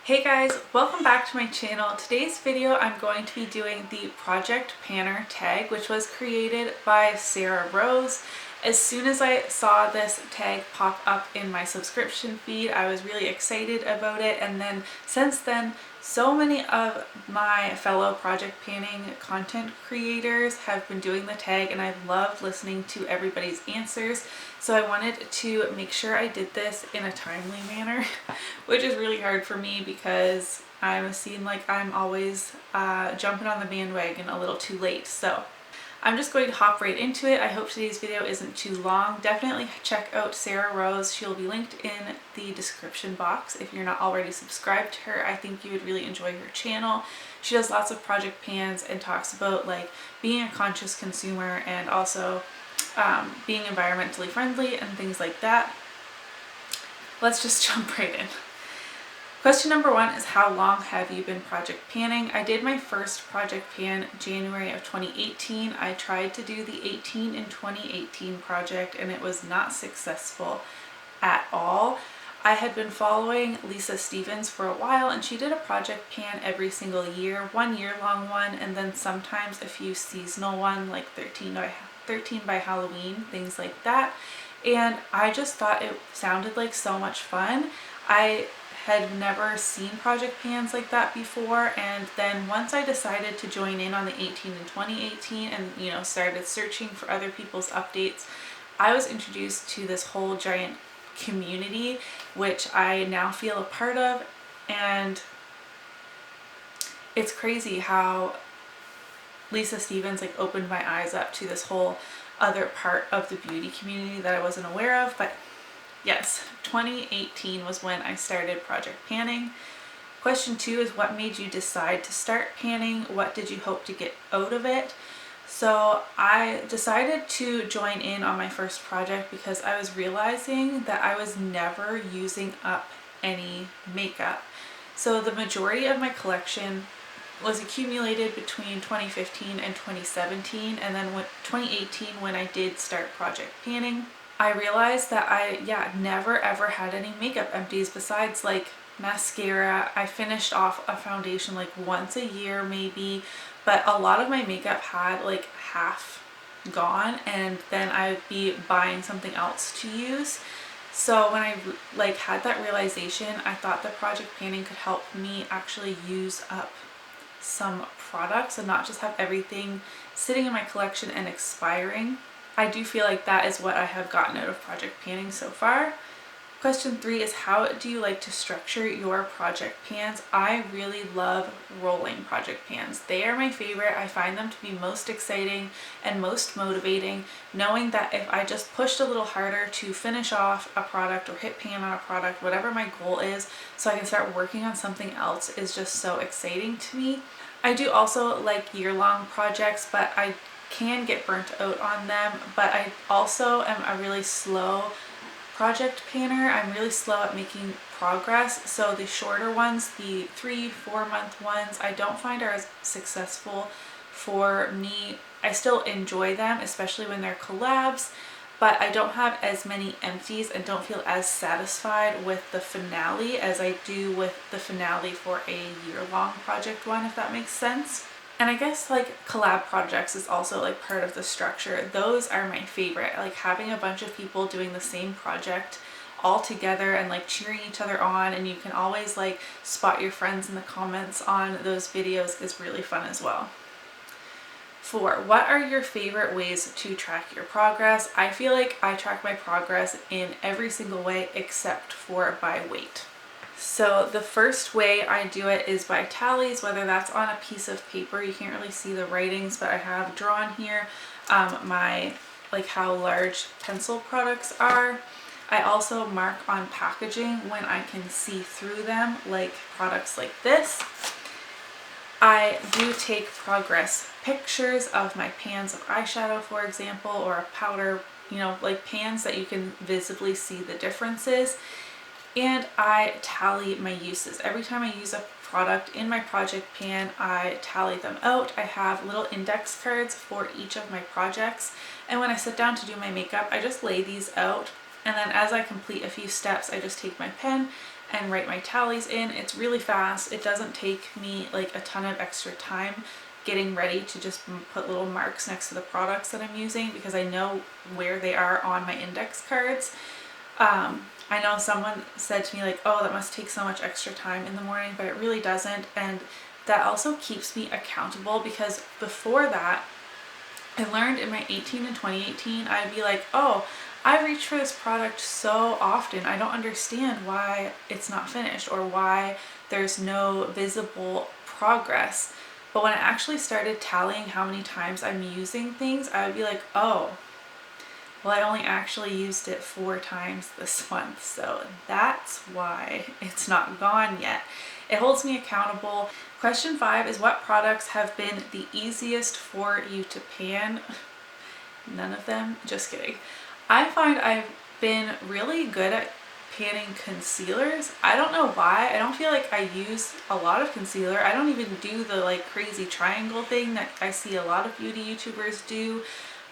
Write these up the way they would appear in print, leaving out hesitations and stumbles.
Hey guys, welcome back to my channel. Today's video I'm going to be doing the Project Panner tag, which was created by Sarah Rose. As soon as I saw this tag pop up in my subscription feed, I was really excited about it, and then since then so many of my fellow project panning content creators have been doing the tag, and I've loved listening to everybody's answers. So I wanted to make sure I did this in a timely manner, which is really hard for me because I'm seen like I'm always jumping on the bandwagon a little too late. So I'm just going to hop right into it. I hope today's video isn't too long. Definitely check out Sarah Rose. She'll be linked in the description box if you're not already subscribed to her. I think you would really enjoy her channel. She does lots of project pans and talks about like being a conscious consumer and also being environmentally friendly and things like that. Let's just jump right in. Question number one is, how long have you been project panning? I did my first project pan January of 2018. I tried to do the 18 in 2018 project and it was not successful at all. I had been following Lisa Stevens for a while, and she did a project pan every single year, 1 year long one, and then sometimes a few seasonal one like 13 by Halloween, things like that. And I just thought it sounded like so much fun. I had never seen project pans like that before, and then once I decided to join in on the 18 in 2018 and started searching for other people's updates, I was introduced to this whole giant community which I now feel a part of. And it's crazy how Lisa Stevens like opened my eyes up to this whole other part of the beauty community that I wasn't aware of. But yes, 2018 was when I started project panning. Question two is, what made you decide to start panning? What did you hope to get out of it? So I decided to join in on my first project because I was realizing that I was never using up any makeup. So the majority of my collection was accumulated between 2015 and 2017, and then 2018 when I did start project panning, I realized that I never ever had any makeup empties besides like mascara. I finished off a foundation like once a year maybe, but a lot of my makeup had like half gone, and then I'd be buying something else to use. So when I had that realization, I thought that project panning could help me actually use up some products and not just have everything sitting in my collection and expiring. I do feel like that is what I have gotten out of project panning so far. Question three is, how do you like to structure your project pans? I really love rolling project pans. They are my favorite. I find them to be most exciting and most motivating, knowing that if I just pushed a little harder to finish off a product or hit pan on a product, whatever my goal is, so I can start working on something else, is just so exciting to me. I do also like year-long projects, but I can get burnt out on them. But I also am a really slow project panner. I'm really slow at making progress, so the shorter ones, the 3-4 month ones, I don't find are as successful for me. I still enjoy them, especially when they're collabs, but I don't have as many empties and don't feel as satisfied with the finale as I do with the finale for a year-long project one, if that makes sense. And I guess like collab projects is also like part of the structure. Those are my favorite. Like having a bunch of people doing the same project all together and like cheering each other on, and you can always like spot your friends in the comments on those videos, is really fun as well. 4, what are your favorite ways to track your progress? I feel like I track my progress in every single way except for by weight. So the first way I do it is by tallies, whether that's on a piece of paper. You can't really see the writings, but I have drawn here my how large pencil products are. I also mark on packaging when I can see through them, like products like this. I do take progress pictures of my pans of eyeshadow, for example, or a powder, like pans that you can visibly see the differences. And I tally my uses. Every time I use a product in my project pan, I tally them out. I have little index cards for each of my projects, and when I sit down to do my makeup, I just lay these out, and then as I complete a few steps, I just take my pen and write my tallies in. It's really fast. It doesn't take me like a ton of extra time getting ready to just put little marks next to the products that I'm using because I know where they are on my index cards. I know someone said to me like, oh, that must take so much extra time in the morning, but it really doesn't. And that also keeps me accountable because before that, I learned in my 18 and 2018, I'd be like, oh, I reach for this product so often. I don't understand why it's not finished or why there's no visible progress. But when I actually started tallying how many times I'm using things, I would be like, oh, well, I only actually used it 4 times this month, so that's why it's not gone yet. It holds me accountable. Question 5 is, what products have been the easiest for you to pan? None of them, just kidding. I find I've been really good at panning concealers. I don't know why. I don't feel like I use a lot of concealer. I don't even do the like crazy triangle thing that I see a lot of beauty YouTubers do.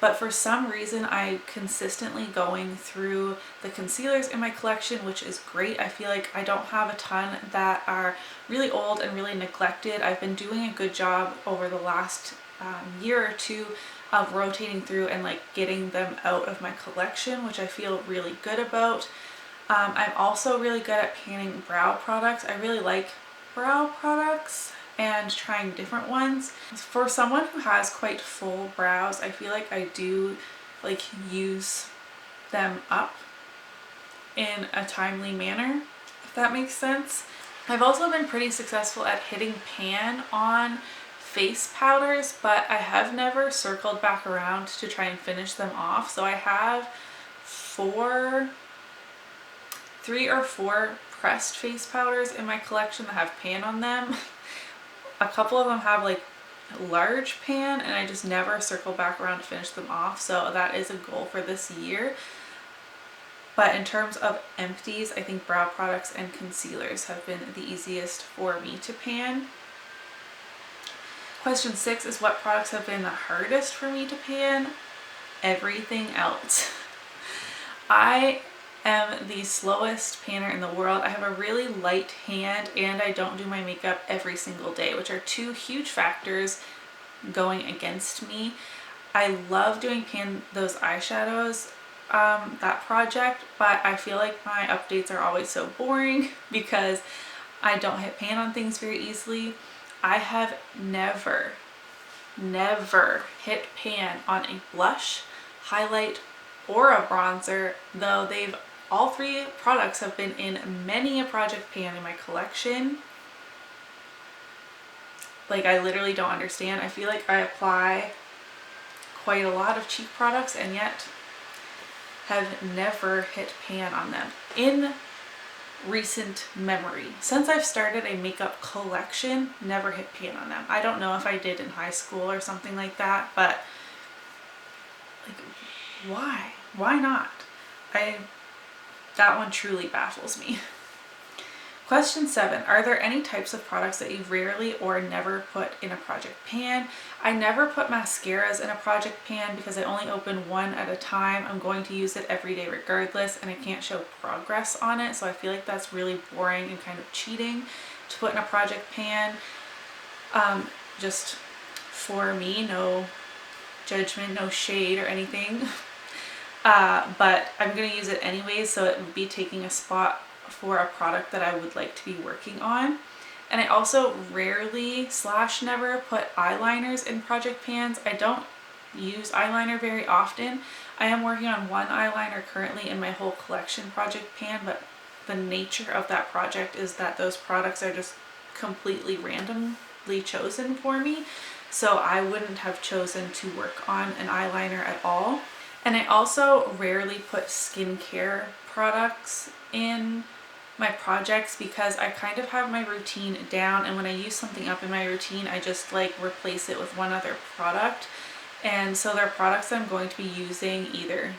But for some reason, I'm consistently going through the concealers in my collection, which is great. I feel like I don't have a ton that are really old and really neglected. I've been doing a good job over the last year or two of rotating through and like getting them out of my collection, which I feel really good about. I'm also really good at panning brow products. I really like brow products and trying different ones. For someone who has quite full brows, I feel like I do like use them up in a timely manner, if that makes sense. I've also been pretty successful at hitting pan on face powders, but I have never circled back around to try and finish them off. So I have 3 or 4 pressed face powders in my collection that have pan on them. A couple of them have like large pan and I just never circle back around to finish them off. So that is a goal for this year. But in terms of empties, I think brow products and concealers have been the easiest for me to pan. Question 6 is, what products have been the hardest for me to pan? Everything else. I am the slowest panner in the world. I have a really light hand and I don't do my makeup every single day, which are 2 huge factors going against me. I love doing those eyeshadows, that project, but I feel like my updates are always so boring because I don't hit pan on things very easily. I have never hit pan on a blush, highlight, or a bronzer, though all 3 products have been in many a project pan in my collection. Like, I literally don't understand. I feel like I apply quite a lot of cheap products and yet have never hit pan on them in recent memory. Since I've started a makeup collection, never hit pan on them. I don't know if I did in high school or something like that, but like, why? Why not? That one truly baffles me. Question 7, are there any types of products that you rarely or never put in a project pan? I never put mascaras in a project pan because I only open one at a time. I'm going to use it every day regardless and I can't show progress on it, so I feel like that's really boring and kind of cheating to put in a project pan. Just for me, no judgment, no shade or anything. But I'm going to use it anyways, so it would be taking a spot for a product that I would like to be working on. And I also rarely / never put eyeliners in project pans. I don't use eyeliner very often. I am working on one eyeliner currently in my whole collection project pan, but the nature of that project is that those products are just completely randomly chosen for me. So I wouldn't have chosen to work on an eyeliner at all. And I also rarely put skincare products in my projects because I kind of have my routine down, and when I use something up in my routine, I just like replace it with one other product. And so they're products that I'm going to be using either,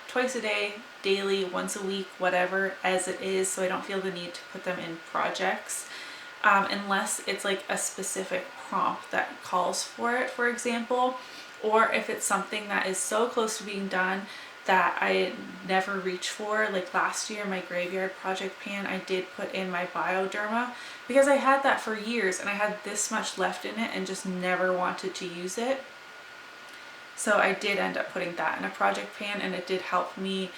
twice a day, daily, once a week, whatever as it is, so I don't feel the need to put them in projects. Unless it's like a specific prompt that calls for it, for example, or if it's something that is so close to being done that I never reach for. Like last year, my graveyard project pan, I did put in my Bioderma because I had that for years and I had this much left in it and just never wanted to use it. So I did end up putting that in a project pan, and it did help me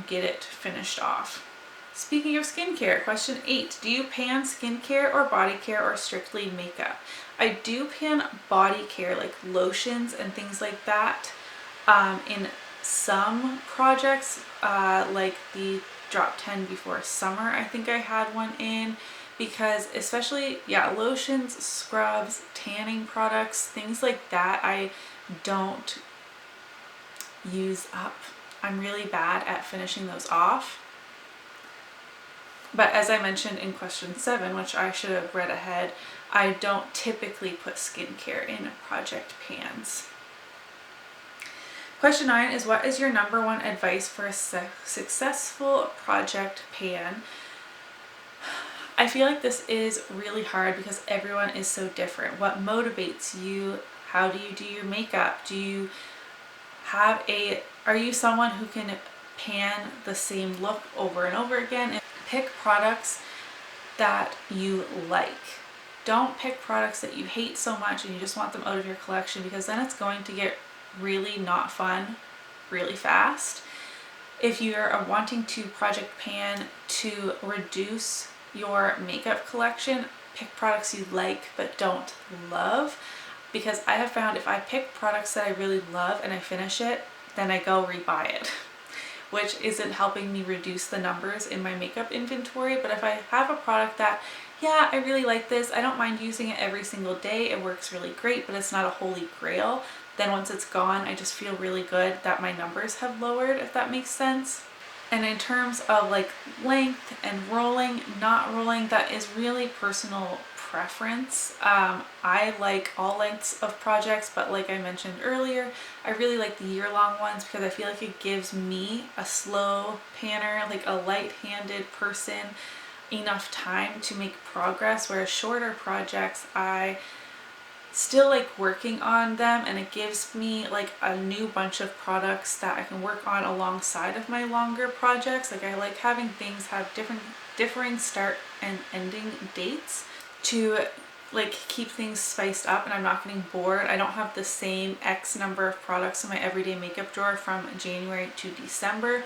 get it finished off. Speaking of skincare, question 8, do you pan skincare or body care or strictly makeup? I do pan body care, like lotions and things like that, in some projects, like the Drop 10 before summer, I think I had one in, because especially, yeah, lotions, scrubs, tanning products, things like that, I don't use up. I'm really bad at finishing those off. But as I mentioned in question 7, which I should have read ahead, I don't typically put skincare in project pans. Question 9 is, what is your number one advice for a successful project pan? I feel like this is really hard because everyone is so different. What motivates you? How do you do your makeup? Are you someone who can pan the same look over and over again? And pick products that you like. Don't pick products that you hate so much and you just want them out of your collection, because then it's going to get really not fun really fast. If you're wanting to project pan to reduce your makeup collection, pick products you like but don't love, because I have found if I pick products that I really love and I finish it, then I go rebuy it, which isn't helping me reduce the numbers in my makeup inventory. But if I have a product that, yeah, I really like this, I don't mind using it every single day, it works really great, but it's not a holy grail, then once it's gone, I just feel really good that my numbers have lowered, if that makes sense. And in terms of like length and rolling, not rolling, that is really personal preference. I like all lengths of projects, but like I mentioned earlier, I really like the year-long ones because I feel like it gives me, a slow panner, like a light-handed person, enough time to make progress, whereas shorter projects, I still like working on them, and it gives me like a new bunch of products that I can work on alongside of my longer projects. Like I like having things have differing start and ending dates to like keep things spiced up, and I'm not getting bored. I don't have the same X number of products in my everyday makeup drawer from January to December.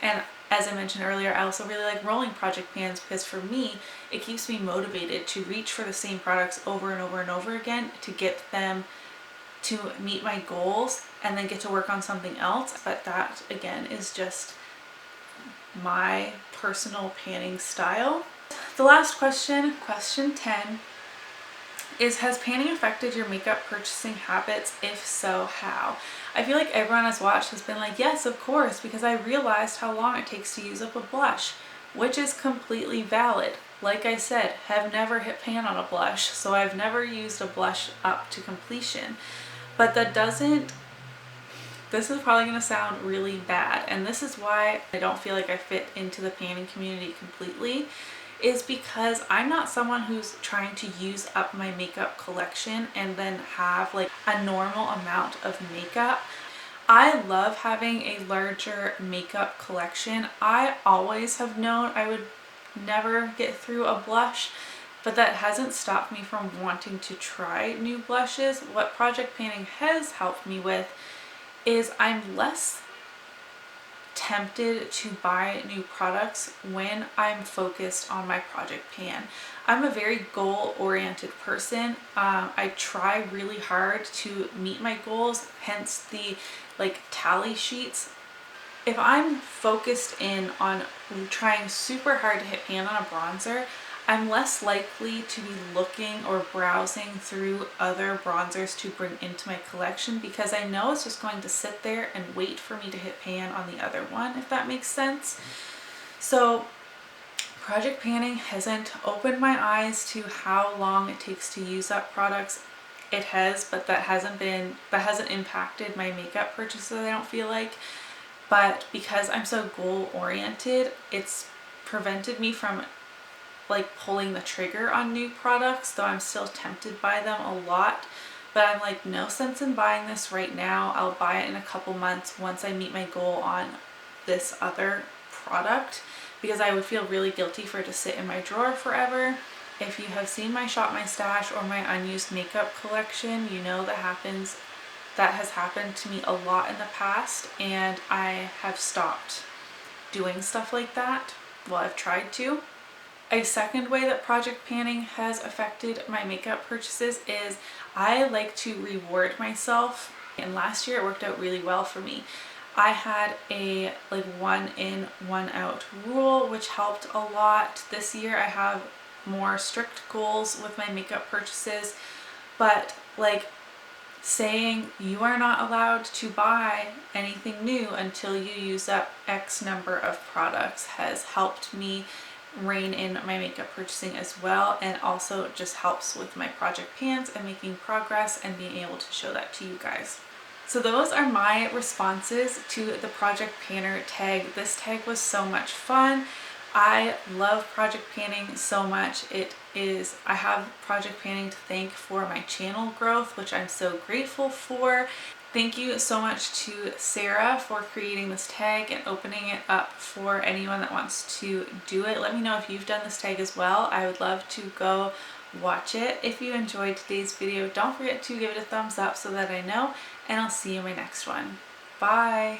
And as I mentioned earlier, I also really like rolling project pans because for me, it keeps me motivated to reach for the same products over and over and over again to get them to meet my goals and then get to work on something else. But that again is just my personal panning style. The last question, question 10, is, has panning affected your makeup purchasing habits? If so, how? I feel like everyone I've watched has been like, yes, of course, because I realized how long it takes to use up a blush, which is completely valid. Like I said, have never hit pan on a blush, so I've never used a blush up to completion. But that doesn't, this is probably going to sound really bad, and this is why I don't feel like I fit into the panning community completely, is because I'm not someone who's trying to use up my makeup collection and then have like a normal amount of makeup. I love having a larger makeup collection. I always have known I would never get through a blush, but that hasn't stopped me from wanting to try new blushes. What project panning has helped me with is I'm less tempted to buy new products when I'm focused on my project pan. I'm a very goal-oriented person. I try really hard to meet my goals, hence the like tally sheets. If I'm focused in on trying super hard to hit pan on a bronzer, I'm less likely to be looking or browsing through other bronzers to bring into my collection, because I know it's just going to sit there and wait for me to hit pan on the other one, if that makes sense. So project panning hasn't opened my eyes to how long it takes to use up products. It has, but that hasn't impacted my makeup purchases, I don't feel like. But because I'm so goal oriented, it's prevented me from like pulling the trigger on new products, though I'm still tempted by them a lot. but I'm like, no sense in buying this right now. I'll buy it in a couple months once I meet my goal on this other product, because I would feel really guilty for it to sit in my drawer forever. If you have seen my Shop My Stash or my unused makeup collection, you know that has happened to me a lot in the past, and I have stopped doing stuff like that. Well, I've tried to. A second way that project panning has affected my makeup purchases is I like to reward myself, and last year it worked out really well for me. I had a like 1 in, 1 out rule, which helped a lot. This year I have more strict goals with my makeup purchases, but like saying you are not allowed to buy anything new until you use up X number of products has helped me rein in my makeup purchasing as well, and also just helps with my project pans and making progress and being able to show that to you guys. So those are my responses to the project panner tag. This tag was so much fun. I love project panning so much. I have project panning to thank for my channel growth, which I'm so grateful for. Thank you so much to Sarah for creating this tag and opening it up for anyone that wants to do it. Let me know if you've done this tag as well. I would love to go watch it. If you enjoyed today's video, don't forget to give it a thumbs up so that I know, and I'll see you in my next one. Bye!